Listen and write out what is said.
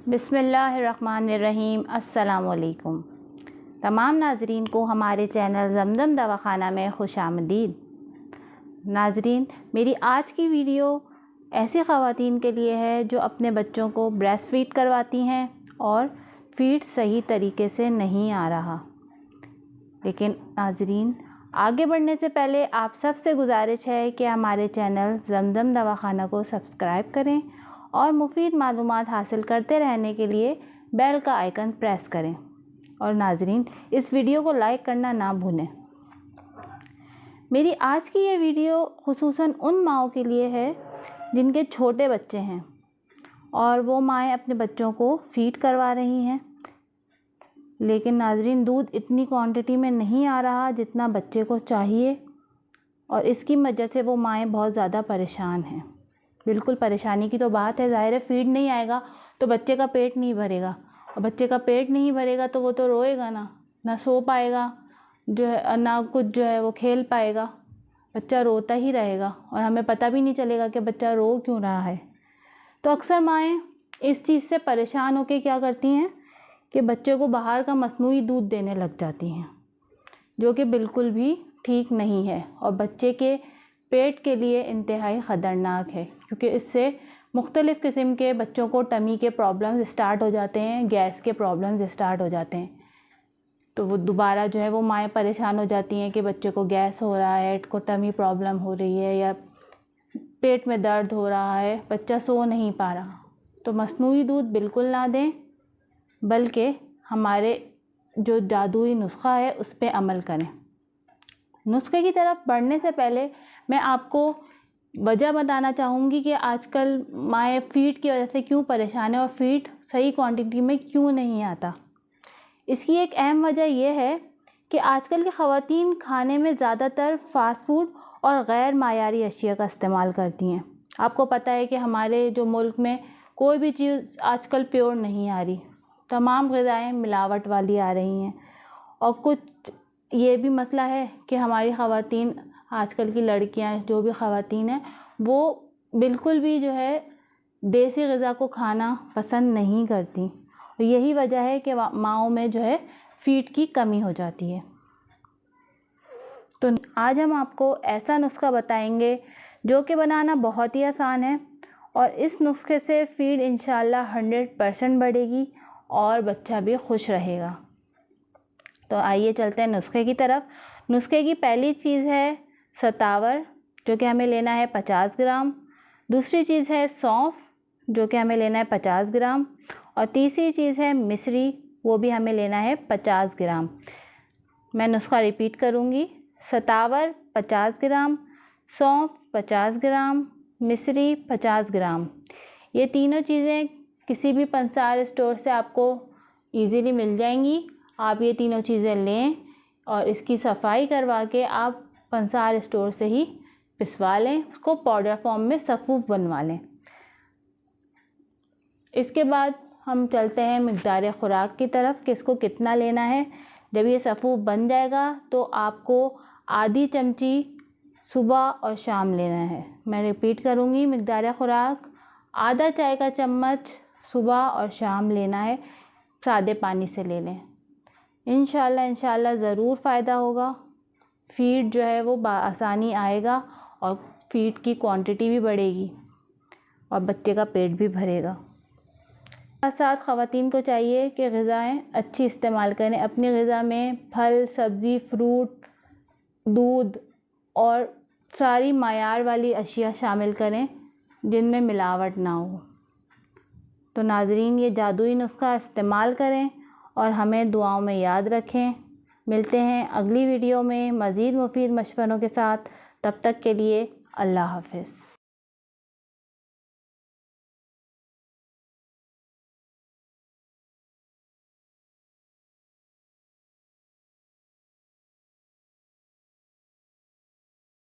बिस्मिल्लाहिर्रहमानिर्रहीम। अस्सलामुअलैकुम। तमाम नाज़रीन को हमारे चैनल ज़मज़म दवाखाना में खुशामदीद। नाज़रीन, मेरी आज की वीडियो ऐसी ख़वातीन के लिए है जो अपने बच्चों को ब्रेस्ट फीड करवाती हैं और फीड सही तरीके से नहीं आ रहा। लेकिन नाज़रीन, आगे बढ़ने से पहले आप सबसे गुजारिश है कि हमारे चैनल ज़मज़म दवाखाना को सब्सक्राइब करें और मुफीद मालूमात हासिल करते रहने के लिए बेल का आइकन प्रेस करें। और नाज़रीन, इस वीडियो को लाइक करना ना भूलें। मेरी आज की ये वीडियो खुसूसन उन माओं के लिए है जिनके छोटे बच्चे हैं और वो माएँ अपने बच्चों को फीड करवा रही हैं, लेकिन नाज़रीन दूध इतनी क्वांटिटी में नहीं आ रहा जितना बच्चे को चाहिए और इसकी वजह से वो माएँ बहुत ज़्यादा परेशान हैं। बिल्कुल परेशानी की तो बात है। ज़ाहिर है फीड नहीं आएगा तो बच्चे का पेट नहीं भरेगा और बच्चे का पेट नहीं भरेगा तो वो तो रोएगा ना सो पाएगा, जो है ना कुछ जो है वो खेल पाएगा। बच्चा रोता ही रहेगा और हमें पता भी नहीं चलेगा कि बच्चा रो क्यों रहा है। तो अक्सर माएँ इस चीज़ से परेशान होकर क्या करती हैं कि बच्चे को बाहर का मसनूई दूध देने लग जाती हैं, जो कि बिल्कुल भी ठीक नहीं है और बच्चे के पेट के लिए इंतहाई ख़तरनाक है, क्योंकि इससे मुख्तलिफ़ किस्म के बच्चों को टमी के प्रॉब्लम्स स्टार्ट हो जाते हैं, गैस के प्रॉब्लम्स स्टार्ट हो जाते हैं। तो वो दोबारा जो है वो माएँ परेशान हो जाती हैं कि बच्चे को गैस हो रहा है, को टमी प्रॉब्लम हो रही है या पेट में दर्द हो रहा है, बच्चा सो नहीं पा रहा। तो मसनूई दूध बिल्कुल ना दें, बल्कि हमारे जो जादुई नुस्खा है उस पर अमल करें। नुस्खे की तरफ बढ़ने से पहले मैं आपको वजह बताना चाहूँगी कि आजकल माएँ फ़ीड की वजह से क्यों परेशान है और फ़ीड सही क्वांटिटी में क्यों नहीं आता। इसकी एक अहम वजह यह है कि आजकल की ख़वातीन खाने में ज़्यादातर फ़ास्ट फूड और गैर मायारी अशिया का इस्तेमाल करती हैं। आपको पता है कि हमारे जो मुल्क में कोई भी चीज़ आजकल प्योर नहीं आ रही, तमाम ग़िज़ाएँ मिलावट वाली आ रही हैं। और कुछ ये भी मसला है कि हमारी ख़वातीन, आजकल की लड़कियां जो भी ख़वातीन हैं, वो बिल्कुल भी जो है देसी ग़िज़ा को खाना पसंद नहीं करती। और यही वजह है कि माओं में जो है फ़ीड की कमी हो जाती है। तो आज हम आपको ऐसा नुस्खा बताएंगे जो कि बनाना बहुत ही आसान है और इस नुस्खे से फ़ीड इंशाल्लाह 100% बढ़ेगी और बच्चा भी खुश रहेगा। तो आइए चलते हैं नुस्खे की तरफ। नुस्खे की पहली चीज़ है सतावर, जो कि हमें लेना है 50 ग्राम। दूसरी चीज़ है सौंफ, जो कि हमें लेना है 50 ग्राम। और तीसरी चीज़ है मिश्री, वो भी हमें लेना है 50 ग्राम। मैं नुस्खा रिपीट करूँगी। सतावर 50 ग्राम, सौंफ 50 ग्राम, मिश्री 50 ग्राम। ये तीनों चीज़ें किसी भी पंसार स्टोर से आपको ईज़िली मिल जाएंगी। आप ये तीनों चीज़ें लें और इसकी सफाई करवा के आप पंसार स्टोर से ही पिसवा लें, उसको पाउडर फॉर्म में सफ़ूफ बनवा लें। इसके बाद हम चलते हैं मिक़दार ख़ुराक की तरफ कि इसको कितना लेना है। जब ये सफ़ूफ बन जाएगा तो आपको आधी चमची सुबह और शाम लेना है। मैं रिपीट करूँगी, मिक़दार ख़ुराक आधा चाय का चम्मच सुबह और शाम लेना है। सादे पानी से ले लें। इंशाल्लाह ज़रूर फ़ायदा होगा। फ़ीड जो है वो आसानी आएगा और फ़ीड की क्वांटिटी भी बढ़ेगी और बच्चे का पेट भी भरेगा। साथ साथ ख़वातीन को चाहिए कि ग़िज़ाएँ अच्छी इस्तेमाल करें। अपनी ग़िज़ा में फल, सब्ज़ी, फ्रूट, दूध और सारी मायार वाली अशिया शामिल करें जिनमें मिलावट ना हो। तो नाज़रीन, ये जादुई नुस्खा इस्तेमाल करें और हमें दुआओं में याद रखें। मिलते हैं अगली वीडियो में मज़ीद मुफीद मशवरों के साथ। तब तक के लिए अल्लाह हाफ़िज़।